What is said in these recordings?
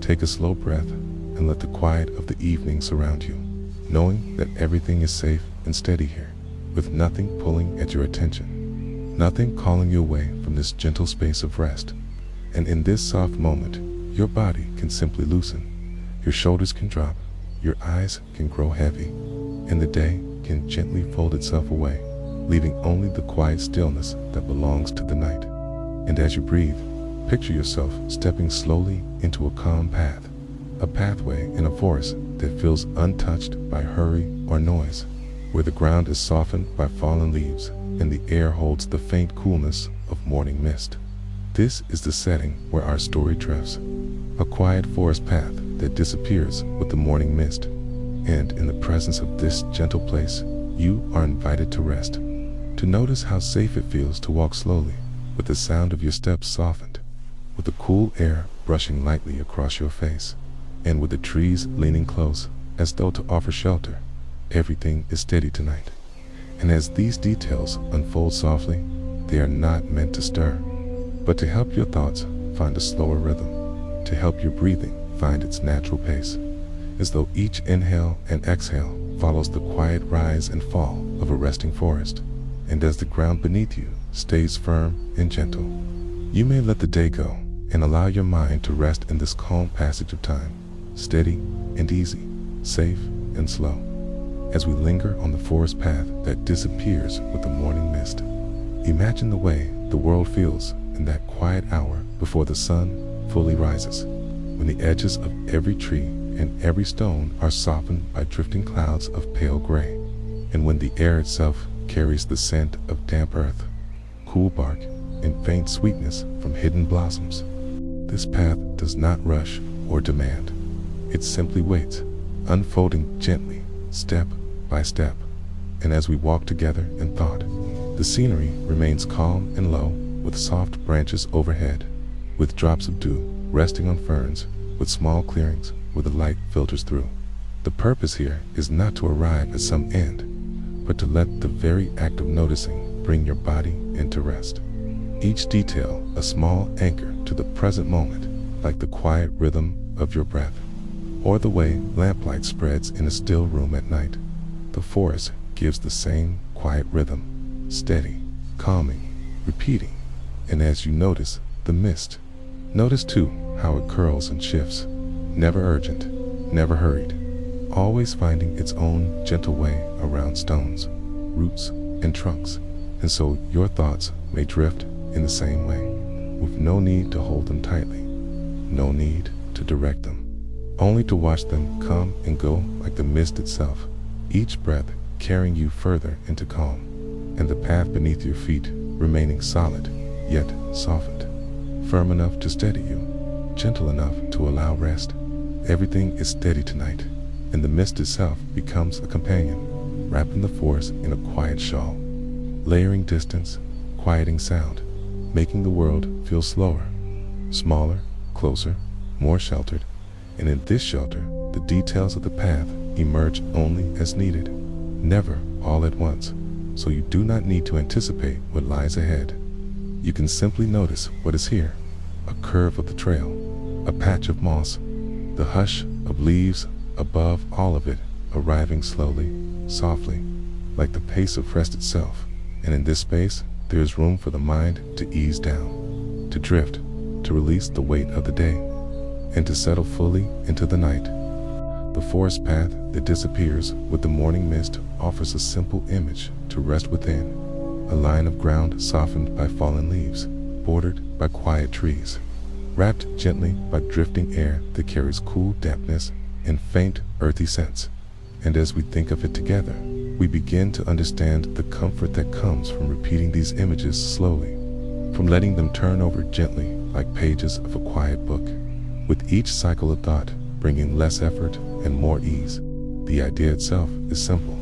Take a slow breath and let the quiet of the evening surround you, knowing that everything is safe and steady here, with nothing pulling at your attention, nothing calling you away from this gentle space of rest. And in this soft moment, your body can simply loosen, your shoulders can drop, your eyes can grow heavy, and the day can gently fold itself away, leaving only the quiet stillness that belongs to the night. And as you breathe, picture yourself stepping slowly into a calm path, a pathway in a forest that feels untouched by hurry or noise, where the ground is softened by fallen leaves and the air holds the faint coolness of morning mist. This is the setting where our story treks, a quiet forest path that disappears with the morning mist. And in the presence of this gentle place, you are invited to rest, to notice how safe it feels to walk slowly, with the sound of your steps softened, with the cool air brushing lightly across your face, and with the trees leaning close as though to offer shelter. Everything is steady tonight. And as these details unfold softly, they are not meant to stir, but to help your thoughts find a slower rhythm, to help your breathing find its natural pace, as though each inhale and exhale follows the quiet rise and fall of a resting forest. And as the ground beneath you stays firm and gentle, you may let the day go and allow your mind to rest in this calm passage of time, steady and easy, safe and slow. As we linger on the forest path that disappears with the morning mist, imagine the way the world feels in that quiet hour before the sun fully rises, when the edges of every tree and every stone are softened by drifting clouds of pale gray, and when the air itself carries the scent of damp earth, cool bark, and faint sweetness from hidden blossoms. This path does not rush or demand. It simply waits, unfolding gently, step by step. And as we walk together in thought, the scenery remains calm and low, with soft branches overhead, with drops of dew resting on ferns, with small clearings where the light filters through. The purpose here is not to arrive at some end, but to let the very act of noticing bring your body into rest. Each detail a small anchor to the present moment, like the quiet rhythm of your breath, or the way lamplight spreads in a still room at night. The forest gives the same quiet rhythm, steady, calming, repeating. And as you notice the mist, notice too how it curls and shifts, never urgent, never hurried, always finding its own gentle way around stones, roots, and trunks. And so your thoughts may drift in the same way, with no need to hold them tightly, no need to direct them, only to watch them come and go like the mist itself, each breath carrying you further into calm, and the path beneath your feet remaining solid, yet softened, firm enough to steady you, gentle enough to allow rest. Everything is steady tonight, and the mist itself becomes a companion, wrapping the forest in a quiet shawl, layering distance, quieting sound, making the world feel slower, smaller, closer, more sheltered. And in this shelter, the details of the path emerge only as needed, never all at once, so you do not need to anticipate what lies ahead. You can simply notice what is here, a curve of the trail, a patch of moss, the hush of leaves above all of it, arriving slowly, softly, like the pace of rest itself. And in this space, there is room for the mind to ease down, to drift, to release the weight of the day, and to settle fully into the night. The forest path that disappears with the morning mist offers a simple image to rest within, a line of ground softened by fallen leaves, bordered by quiet trees, wrapped gently by drifting air that carries cool dampness and faint earthy scents. And as we think of it together, we begin to understand the comfort that comes from repeating these images slowly, from letting them turn over gently like pages of a quiet book, with each cycle of thought bringing less effort and more ease. The idea itself is simple,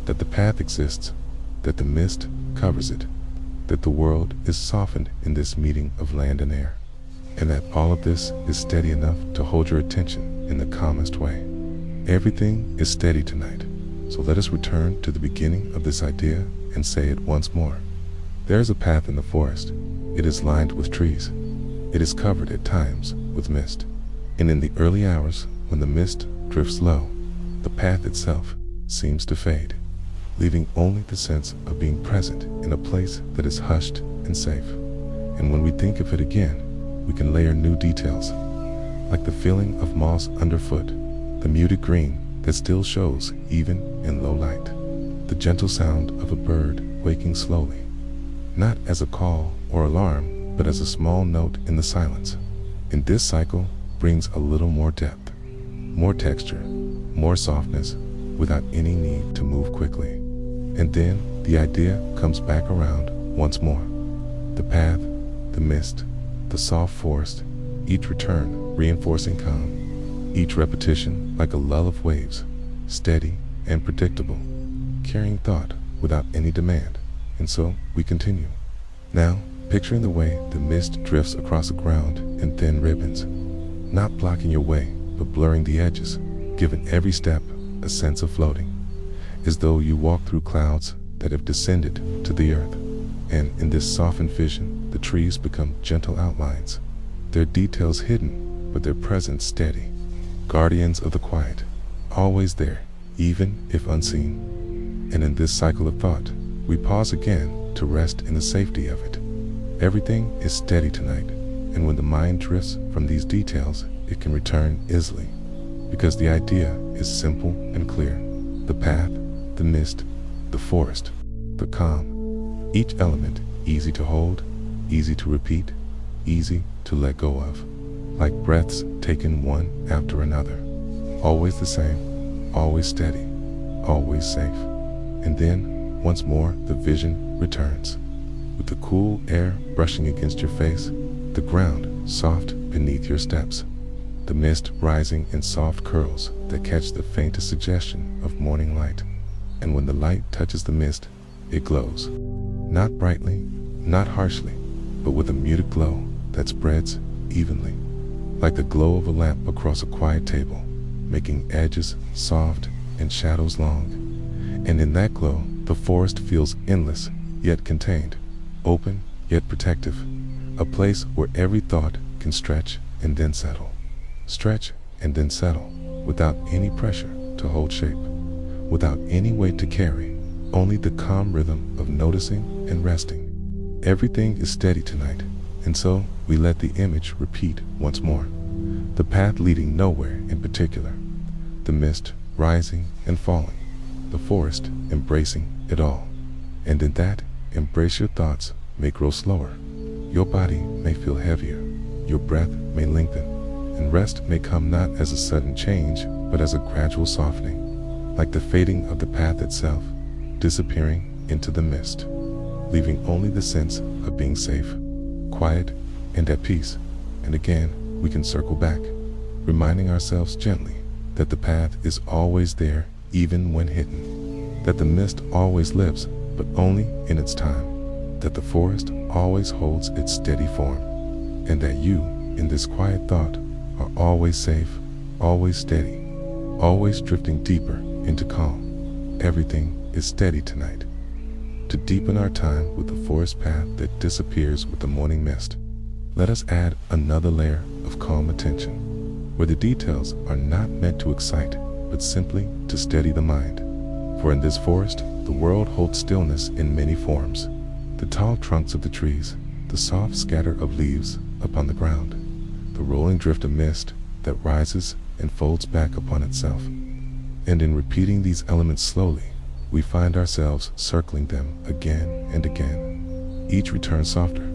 that the path exists, that the mist covers it, that the world is softened in this meeting of land and air, and that all of this is steady enough to hold your attention in the calmest way. Everything is steady tonight, so let us return to the beginning of this idea and say it once more. There is a path in the forest. It is lined with trees. It is covered at times with mist. And in the early hours, when the mist drifts low, the path itself seems to fade, leaving only the sense of being present in a place that is hushed and safe. And when we think of it again, we can layer new details, like the feeling of moss underfoot, the muted green that still shows even in low light, the gentle sound of a bird waking slowly, not as a call or alarm, but as a small note in the silence. And this cycle brings a little more depth, more texture, more softness, without any need to move quickly. And then the idea comes back around once more. The path, the mist, the soft forest, each return reinforcing calm, each repetition like a lull of waves, steady and predictable, carrying thought without any demand. And so we continue. Now, picturing the way the mist drifts across the ground in thin ribbons, not blocking your way, but blurring the edges, giving every step a sense of floating, as though you walk through clouds that have descended to the earth. And in this softened vision, the trees become gentle outlines, their details hidden, but their presence steady, guardians of the quiet, always there, even if unseen. And in this cycle of thought, we pause again to rest in the safety of it. Everything is steady tonight, and when the mind drifts from these details, it can return easily, because the idea is simple and clear. The path, the mist, the forest, the calm, each element easy to hold, easy to repeat, easy to let go of, like breaths taken one after another. Always the same, always steady, always safe. And then, once more, the vision returns. With the cool air brushing against your face, the ground soft beneath your steps, the mist rising in soft curls that catch the faintest suggestion of morning light. And when the light touches the mist, it glows. Not brightly, not harshly, but with a muted glow that spreads evenly, like the glow of a lamp across a quiet table, making edges soft and shadows long. And in that glow, the forest feels endless, yet contained, open, yet protective, a place where every thought can stretch and then settle. Stretch and then settle, without any pressure to hold shape, without any weight to carry, only the calm rhythm of noticing and resting. Everything is steady tonight, and so we let the image repeat once more. The path leading nowhere in particular, the mist rising and falling, the forest embracing it all. And in that embrace, your thoughts may grow slower, your body may feel heavier, your breath may lengthen, and rest may come not as a sudden change, but as a gradual softening, like the fading of the path itself, disappearing into the mist, leaving only the sense of being safe, quiet, and at peace. And again, we can circle back, reminding ourselves gently that the path is always there, even when hidden, that the mist always lives, but only in its time, that the forest always holds its steady form, and that you, in this quiet thought, are always safe, always steady, always drifting deeper into calm. Everything is steady tonight. To deepen our time with the forest path that disappears with the morning mist, let us add another layer of calm attention, where the details are not meant to excite, but simply to steady the mind. For in this forest, the world holds stillness in many forms. The tall trunks of the trees, the soft scatter of leaves upon the ground, the rolling drift of mist that rises and folds back upon itself. And in repeating these elements slowly, we find ourselves circling them again and again. Each return softer,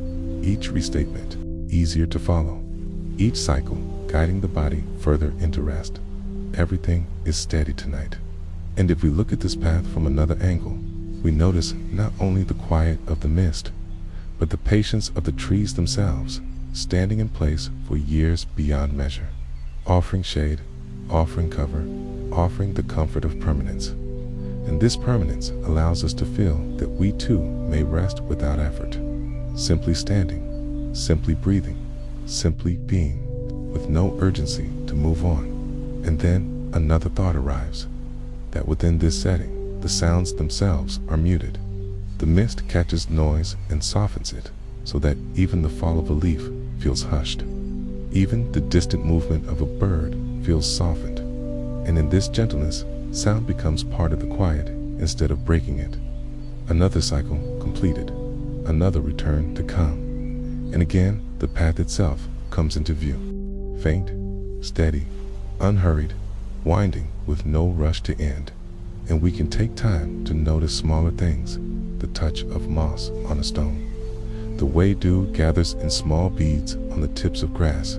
each restatement easier to follow, each cycle guiding the body further into rest. Everything is steady tonight. And if we look at this path from another angle, we notice not only the quiet of the mist, but the patience of the trees themselves, standing in place for years beyond measure, offering shade, offering cover, offering the comfort of permanence. And this permanence allows us to feel that we too may rest without effort, simply standing, simply breathing, simply being, with no urgency to move on. And then another thought arrives, that within this setting, the sounds themselves are muted. The mist catches noise and softens it, so that even the fall of a leaf feels hushed. Even the distant movement of a bird feels softened. And in this gentleness, sound becomes part of the quiet instead of breaking it. Another cycle completed, another return to calm. And again, the path itself comes into view. Faint, steady, unhurried, winding with no rush to end. And we can take time to notice smaller things, the touch of moss on a stone, the way dew gathers in small beads on the tips of grass,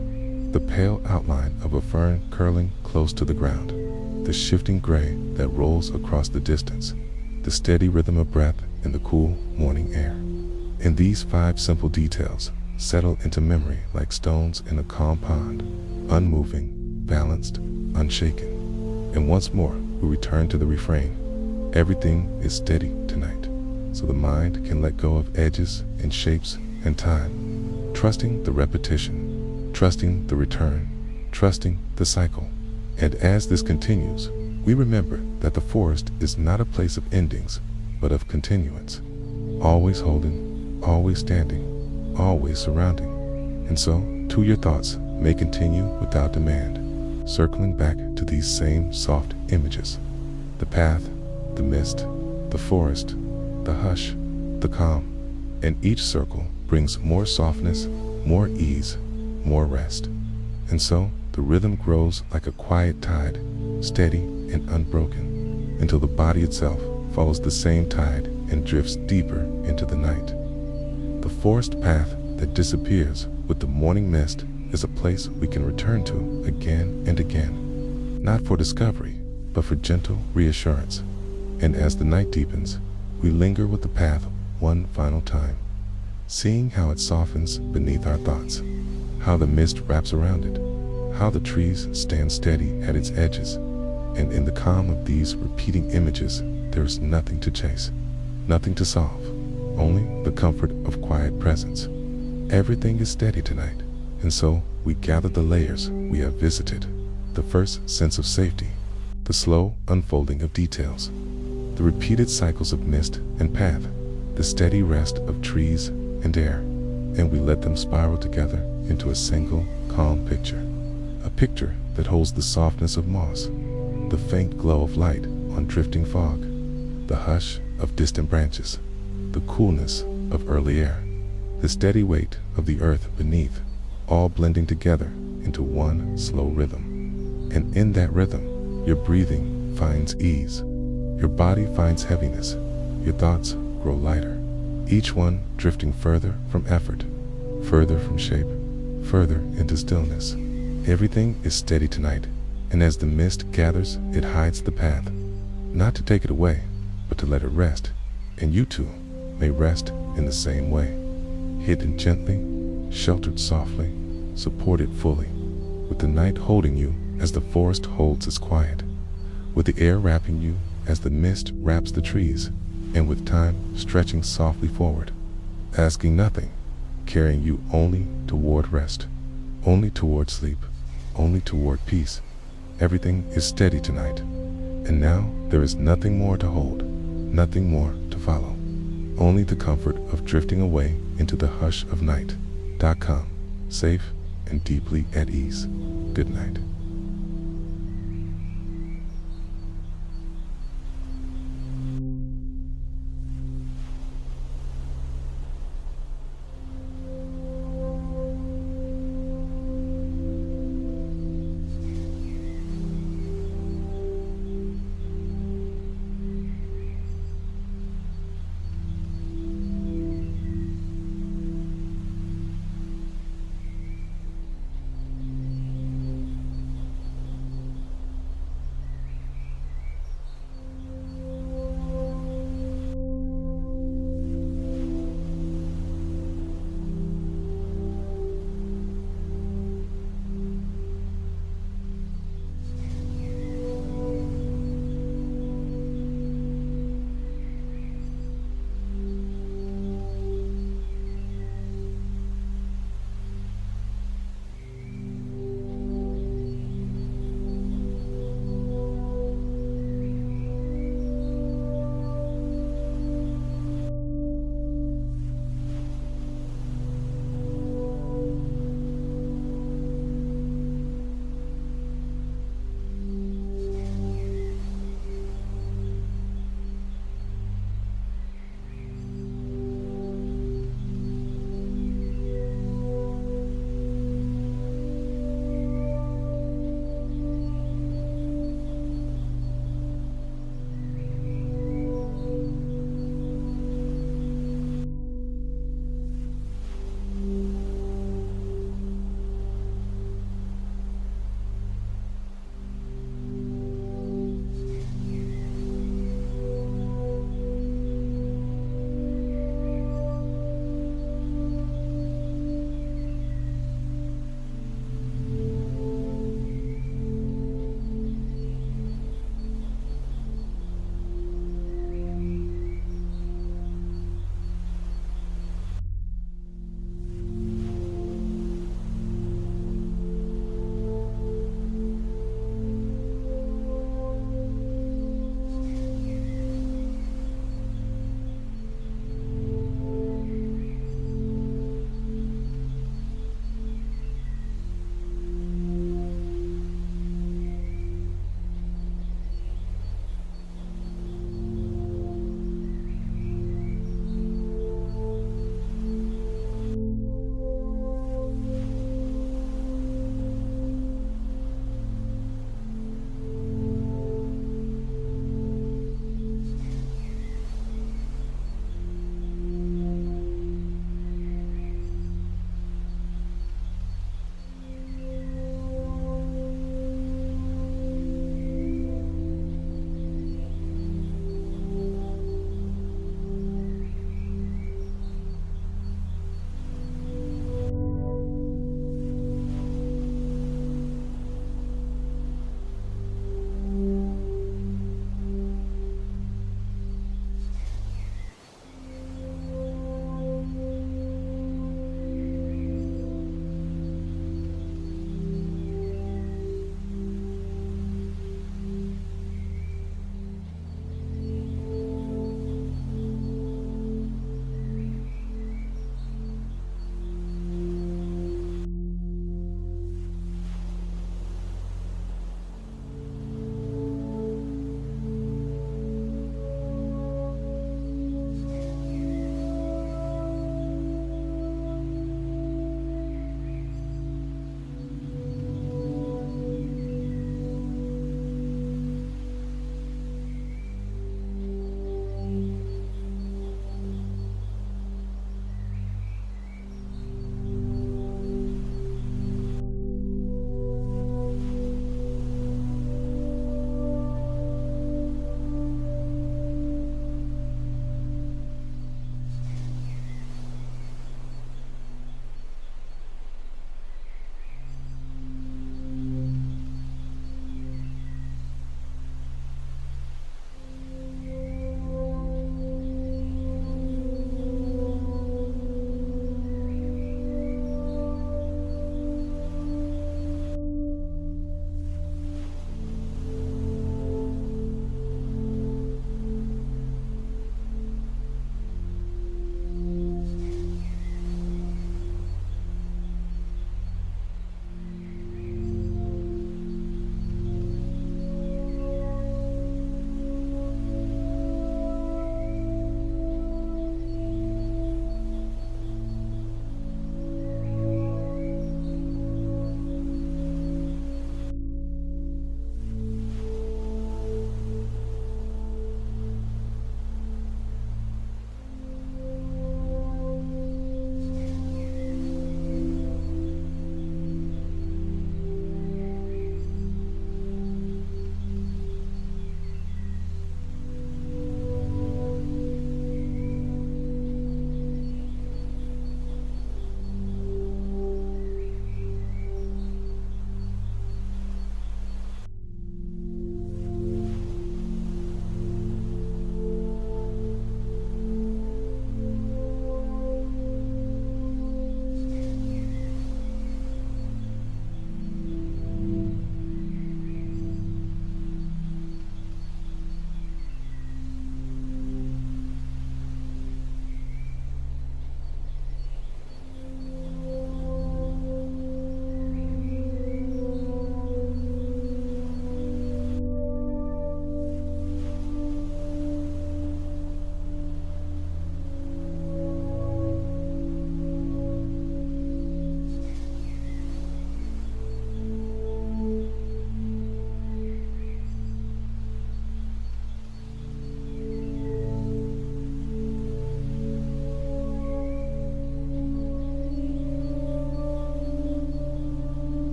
the pale outline of a fern curling close to the ground, the shifting gray that rolls across the distance, the steady rhythm of breath in the cool morning air. And these 5 simple details settle into memory like stones in a calm pond, unmoving, balanced, unshaken. And once more, we return to the refrain. Everything is steady tonight, so the mind can let go of edges and shapes and time, trusting the repetition, trusting the return, trusting the cycle. And as this continues, we remember that the forest is not a place of endings, but of continuance, always holding, always standing, always surrounding. And so, too, your thoughts may continue without demand, circling back to these same soft images. The path, the mist, the forest, the hush, the calm, and each circle brings more softness, more ease, more rest. And so, the rhythm grows like a quiet tide, steady and unbroken, until the body itself follows the same tide and drifts deeper into the night. The forest path that disappears with the morning mist is a place we can return to again and again, not for discovery, but for gentle reassurance. And as the night deepens, we linger with the path one final time, seeing how it softens beneath our thoughts, how the mist wraps around it, how the trees stand steady at its edges. And in the calm of these repeating images, there is nothing to chase, nothing to solve, only the comfort of quiet presence. Everything is steady tonight, and so we gather the layers we have visited, the first sense of safety, the slow unfolding of details, the repeated cycles of mist and path, the steady rest of trees and air, and we let them spiral together into a single calm picture, a picture that holds the softness of moss, the faint glow of light on drifting fog, the hush of distant branches, the coolness of early air, the steady weight of the earth beneath, all blending together into one slow rhythm. And in that rhythm, your breathing finds ease, your body finds heaviness, your thoughts grow lighter, each one drifting further from effort, further from shape, further into stillness. Everything is steady tonight, and as the mist gathers, it hides the path, not to take it away, but to let it rest, and you too may rest in the same way, hidden gently, sheltered softly, supported fully, with the night holding you as the forest holds its quiet, with the air wrapping you as the mist wraps the trees, and with time stretching softly forward, asking nothing, carrying you only toward rest, only toward sleep, only toward peace. Everything is steady tonight, and now there is nothing more to hold, nothing more to follow, only the comfort of drifting away into the hush of night. .com, safe and deeply at ease. Good night.